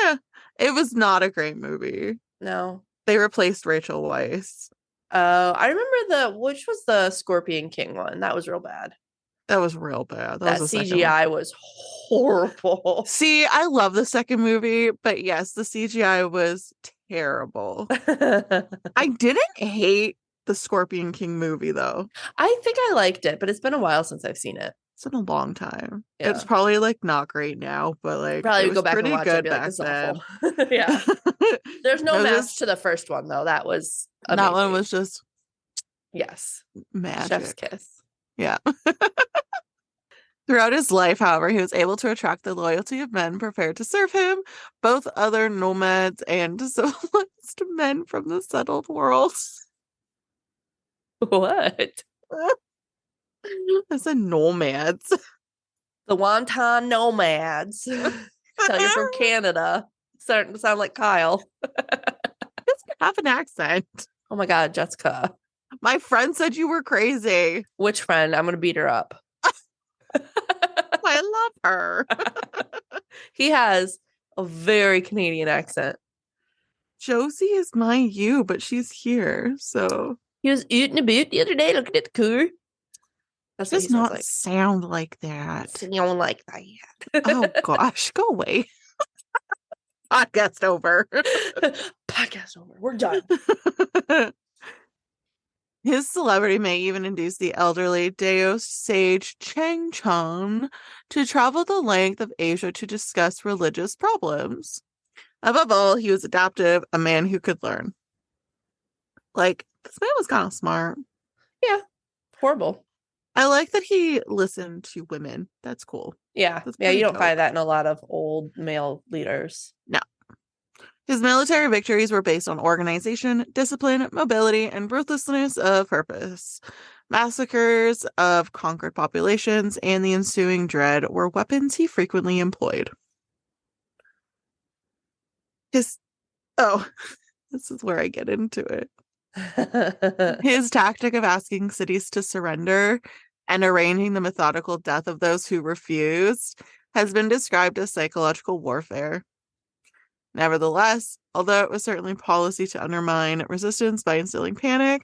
Yeah. It was not a great movie. No. They replaced Rachel Weisz. I remember which was the Scorpion King one. That was real bad. That was real bad. That was CGI was horrible. See, I love the second movie, but yes, the CGI was terrible. I didn't hate the Scorpion King movie, though. I think I liked it, but it's been a while since I've seen it. It's been a long time. Yeah. It's probably not great now, but probably it was go back pretty and watch good it and be back then. Awful. Yeah. There's no match to the first one, though. That was amazing. That one was just magic. Chef's kiss. Yeah. Throughout his life, however, he was able to attract the loyalty of men prepared to serve him, both other nomads and civilized men from the settled world. What? I said nomads. The wonton nomads. Tell you're from Canada. Starting to sound like Kyle. Doesn't have an accent. Oh my God, Jessica. My friend said you were crazy. Which friend? I'm gonna beat her up. I love her. He has a very Canadian accent. Josie is my you, but she's here, so He was eating a boot the other day looking at the cooler. That's what he does sounds not like. sound like that. Sound like that. Oh gosh, go away. Podcast over. Podcast over. We're done. His celebrity may even induce the elderly Deos sage Chang Chun to travel the length of Asia to discuss religious problems. Above all, he was adaptive, a man who could learn. Like, this man was kind of smart. Yeah. Horrible. I like that he listened to women. That's cool. Yeah. That's Yeah, you don't dope. find that in a lot of old male leaders. No. His military victories were based on organization, discipline, mobility, and ruthlessness of purpose. Massacres of conquered populations and the ensuing dread were weapons he frequently employed. This is where I get into it. His tactic of asking cities to surrender and arranging the methodical death of those who refused has been described as psychological warfare. Nevertheless, although it was certainly policy to undermine resistance by instilling panic,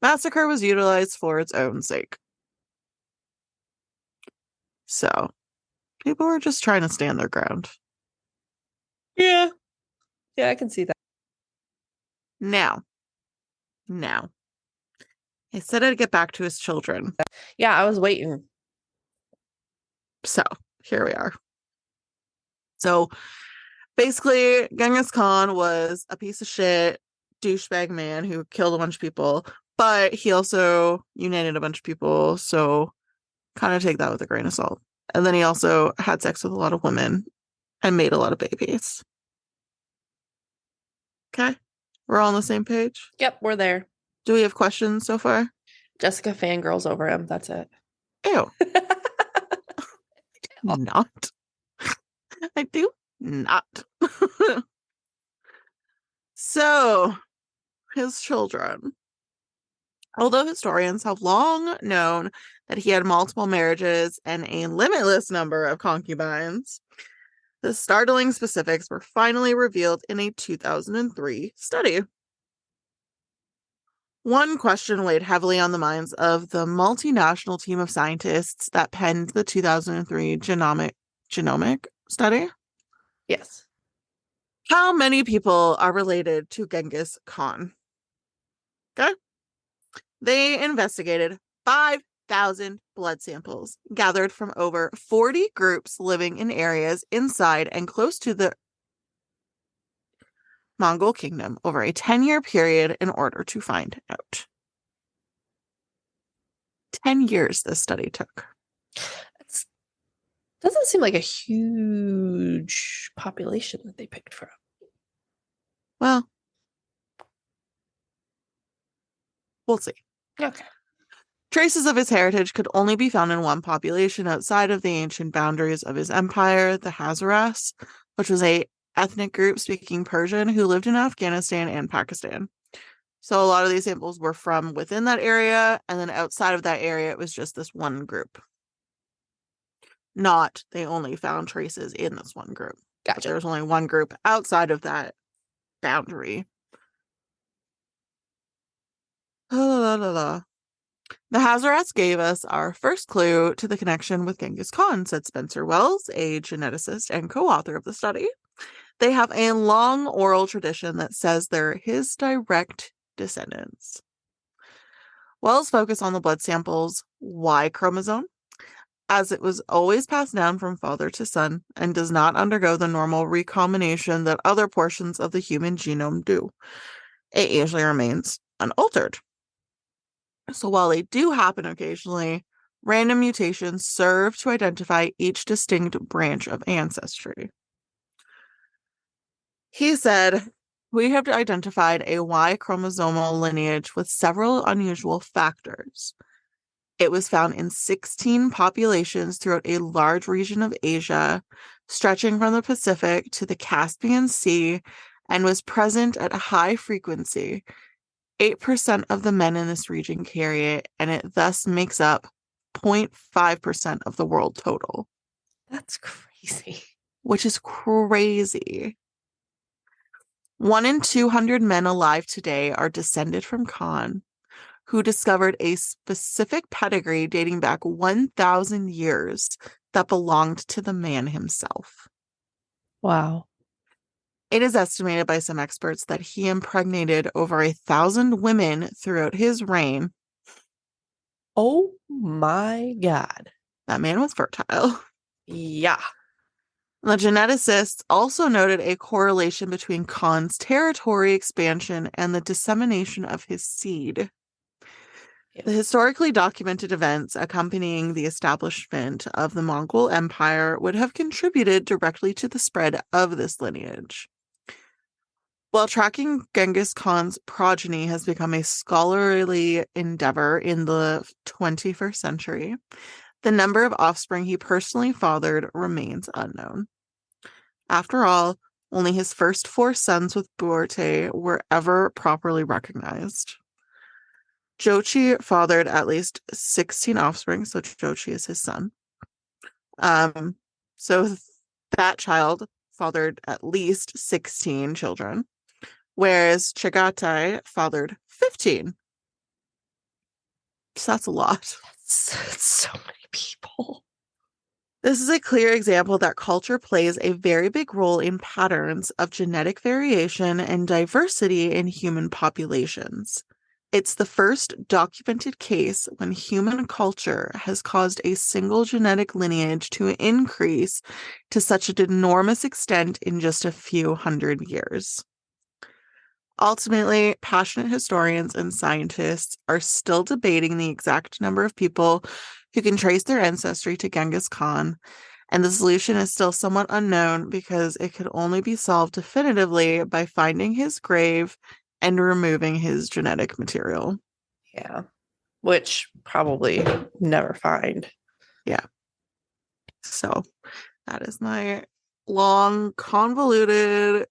massacre was utilized for its own sake. So, people were just trying to stand their ground. Yeah. Yeah, I can see that. Now, I said I'd get back to his children. Yeah, I was waiting. So, here we are. So, basically, Genghis Khan was a piece of shit douchebag man who killed a bunch of people, but he also united a bunch of people, so kind of take that with a grain of salt. And then he also had sex with a lot of women and made a lot of babies. Okay? We're all on the same page? Yep, we're there. Do we have questions so far? Jessica fangirls over him. That's it. Ew. Not. I do not. So, his children. Although historians have long known that he had multiple marriages and a limitless number of concubines, the startling specifics were finally revealed in a 2003 study. One question weighed heavily on the minds of the multinational team of scientists that penned the 2003 genomic study. Yes. How many people are related to Genghis Khan? Okay. They investigated 5,000 blood samples gathered from over 40 groups living in areas inside and close to the Mongol kingdom over a 10-year period in order to find out. 10 years this study took. It doesn't seem like a huge population that they picked from. Well, we'll see. Okay. Traces of his heritage could only be found in one population outside of the ancient boundaries of his empire, the Hazaras, which was a ethnic group speaking Persian who lived in Afghanistan and Pakistan. So a lot of these samples were from within that area, and then outside of that area, it was just this one group. Not they only found traces in this one group. Gotcha. There was only one group outside of that boundary. The Hazarats gave us our first clue to the connection with Genghis Khan, said Spencer Wells, a geneticist and co-author of the study. They have a long oral tradition that says they're his direct descendants. Wells focused on the blood sample's Y chromosome, as it was always passed down from father to son and does not undergo the normal recombination that other portions of the human genome do. It usually remains unaltered. So while they do happen occasionally, random mutations serve to identify each distinct branch of ancestry. He said, We have identified a Y chromosomal lineage with several unusual factors. It was found in 16 populations throughout a large region of Asia, stretching from the Pacific to the Caspian Sea, and was present at a high frequency. 8% of the men in this region carry it, and it thus makes up 0.5% of the world total. That's crazy. Which is crazy. 1 in 200 men alive today are descended from Khan, who discovered a specific pedigree dating back 1,000 years that belonged to the man himself. Wow. It is estimated by some experts that he impregnated over 1,000 women throughout his reign. Oh my God. That man was fertile. Yeah. The geneticists also noted a correlation between Khan's territory expansion and the dissemination of his seed. The historically documented events accompanying the establishment of the Mongol Empire would have contributed directly to the spread of this lineage. While tracking Genghis Khan's progeny has become a scholarly endeavor in the 21st century, the number of offspring he personally fathered remains unknown. After all, only his first 4 sons with Buarte were ever properly recognized. Jochi fathered at least 16 offspring, so Jochi is his son. So that child fathered at least 16 children, whereas Chagatai fathered 15. So that's a lot. That's so many people. This is a clear example that culture plays a very big role in patterns of genetic variation and diversity in human populations. It's the first documented case when human culture has caused a single genetic lineage to increase to such an enormous extent in just a few hundred years. Ultimately, passionate historians and scientists are still debating the exact number of people who can trace their ancestry to Genghis Khan, and the solution is still somewhat unknown because it could only be solved definitively by finding his grave and removing his genetic material. Yeah. Which probably never find. Yeah. So that is my long, convoluted,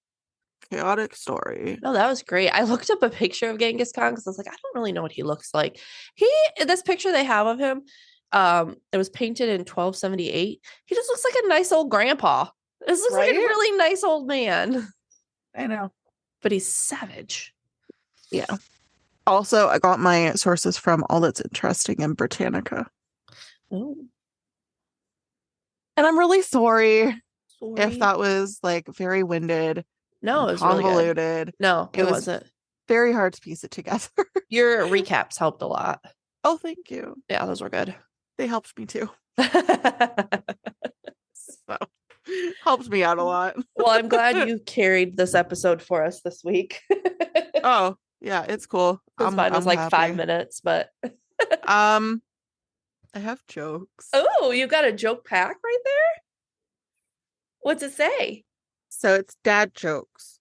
chaotic story. No, that was great. I looked up a picture of Genghis Khan because I was like, I don't really know what he looks like. This picture they have of him, it was painted in 1278. He just looks like a nice old grandpa. This looks like a really nice old man. I know. But he's savage. Yeah. Also, I got my sources from All That's Interesting in Britannica. Oh. And I'm really sorry if that was like very winded. No, it was convoluted. Really good. No, it wasn't. Very hard to piece it together. Your recaps helped a lot. Oh, thank you. Yeah, those were good. They helped me too. So, helped me out a lot. Well, I'm glad you carried this episode for us this week. Oh, yeah, it's cool. Mine was like happy. 5 minutes, but I have jokes. Oh, you got a joke pack right there? What's it say? So it's dad jokes.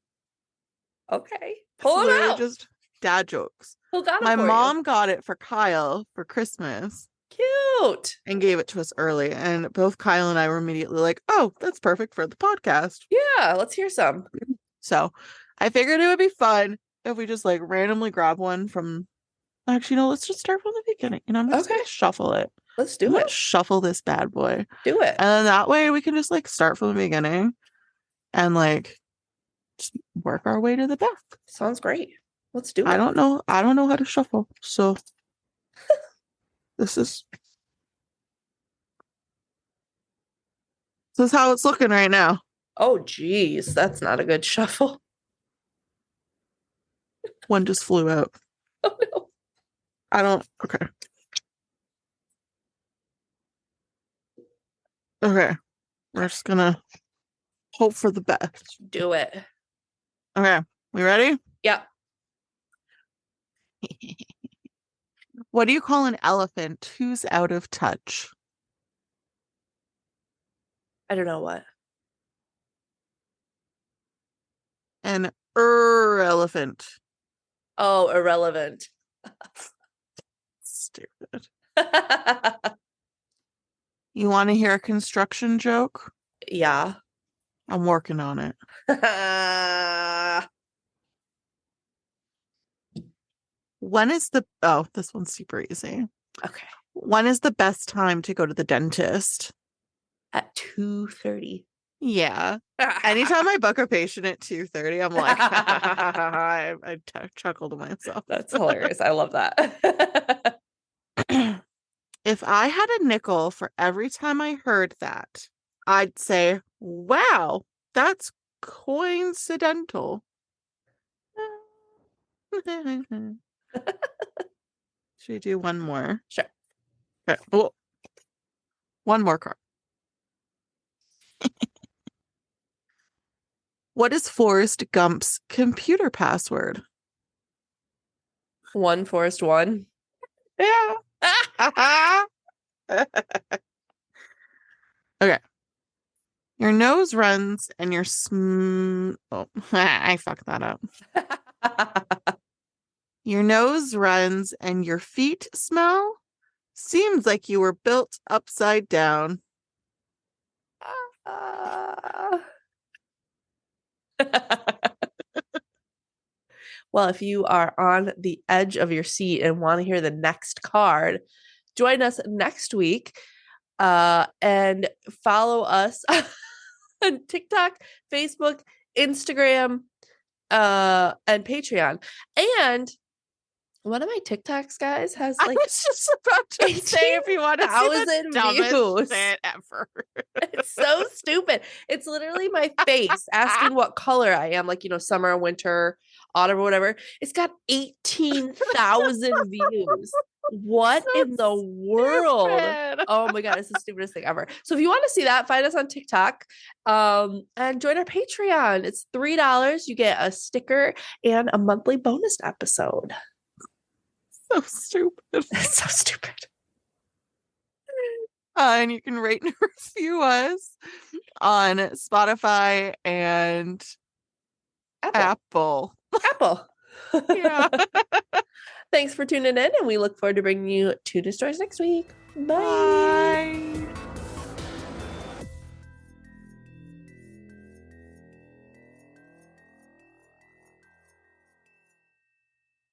Okay. Pull it out. Just dad jokes. Who got it My for mom you? got it for Kyle for Christmas. Cute. And gave it to us early. And both Kyle and I were immediately like, oh, that's perfect for the podcast. Yeah, let's hear some. So I figured it would be fun if we just like randomly grab one from. Actually, no, let's just start from the beginning. And I'm just gonna shuffle it. Let's do it. Shuffle this bad boy. Do it. And then that way we can just like start from the beginning and like just work our way to the back. Sounds great. Let's do it. I don't know how to shuffle. So this is how it's looking right now. Oh geez, that's not a good shuffle. One just flew out. Oh no. Okay. Okay. We're just gonna hope for the best. Do it. Okay. We ready? Yeah. What do you call an elephant who's out of touch? I don't know what. An Irrelevant. Oh, irrelevant. Stupid. You want to hear a construction joke? Yeah. I'm working on it. This one's super easy. Okay. When is the best time to go to the dentist? At 2:30. Yeah. Anytime I book a patient at 2:30, I'm like, I chuckle to myself. That's hilarious. I love that. If I had a nickel for every time I heard that, I'd say, wow, that's coincidental. Should we do one more? Sure. Okay. Well, one more card. What is Forrest Gump's computer password? 1 Forest 1. Yeah. Okay. Your nose runs and your oh, I fucked that up. Your nose runs and your feet smell. Seems like you were built upside down. Well, if you are on the edge of your seat and want to hear the next card, join us next week and follow us on TikTok, Facebook, Instagram, and Patreon. And one of my TikToks, guys, has I like was just about to say, if you want to see the 18,000 dumbest views. shit ever. It's so stupid. It's literally my face asking what color I am, like, summer, winter, autumn, or whatever. It's got 18,000 views. What So in the world? stupid. Oh my God, it's the stupidest thing ever. So if you want to see that, find us on TikTok and join our Patreon. It's $3. You get a sticker and a monthly bonus episode. So stupid. It's so stupid. And you can rate and review us on Spotify and Apple. Yeah. Thanks for tuning in, and we look forward to bringing you 2 new stories next week. Bye. Bye.